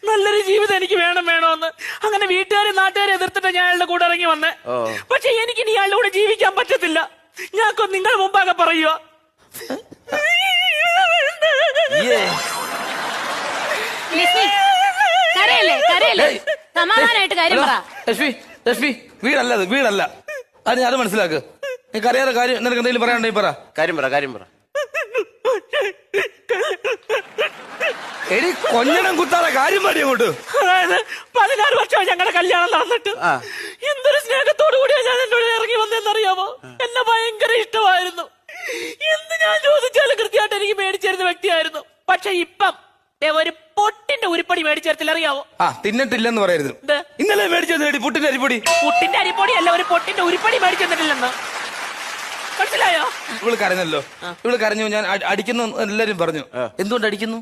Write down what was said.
നല്ലൊരു ജീവിതം എനിക്ക് വേണമെന്ന്. അങ്ങനെ വീട്ടുകാരെ നാട്ടുകാരെ എതിർത്തിട്ട് ഞാൻ അയാളുടെ കൂടെ ഇറങ്ങി വന്നേ. പക്ഷെ എനിക്ക് ഇനി അയാളുടെ കൂടെ ജീവിക്കാൻ പറ്റത്തില്ല. ഞാൻ നിങ്ങൾ മുമ്പാകെ പറയുക. സമാധാനായിട്ട് കാര്യം പറ. ലക്ഷ്മി വീടല്ല അത് മനസ്സിലാക്ക്. നിനക്ക് അറിയാതെ കാര്യം നിനക്ക് എന്തെങ്കിലും പറയാനുണ്ടെങ്കിൽ പറ. കാര്യം പറ. എടി കൊഞ്ഞണം കുത്താതെ കാര്യം പാടി അങ്ങോട്ട്. അതായത് 16 വർഷമായി ഞങ്ങളുടെ കല്യാണം നടന്നിട്ട് എന്തൊരു സ്നേഹത്തോടു കൂടിയാ ഞാൻ എന്നോട് ഇറങ്ങി വന്നതെന്നറിയാമോ? എന്നെ ഭയങ്കര ഇഷ്ടമായിരുന്നു. എന്ത് ഞാൻ ചോദിച്ചാലും കൃത്യമായിട്ട് എനിക്ക് മേടിച്ചിരുന്ന വ്യക്തിയായിരുന്നു. പക്ഷെ ഇപ്പം ഒരു പൊട്ടിന്റെ ഉരുപ്പടി മേടിച്ചേർത്തില്ല, അറിയാവോ? തിന്നിട്ടില്ലെന്ന് പറയരുത്. ഇന്നലെ മേടിച്ചത് പുട്ടിന്റെ അരിപ്പൊടി. പുട്ടിന്റെ അരിപ്പൊടി അല്ല, ഒരു പൊട്ടിന്റെ ഉരുപ്പടി മേടിച്ചെന്നിട്ടില്ലെന്ന്. മനസ്സിലായോ? ഇവള് കരഞ്ഞല്ലോ. ഇവള് കരഞ്ഞു. ഞാൻ അടിക്കുന്നു എല്ലാരും പറഞ്ഞു. എന്തുകൊണ്ട് അടിക്കുന്നു?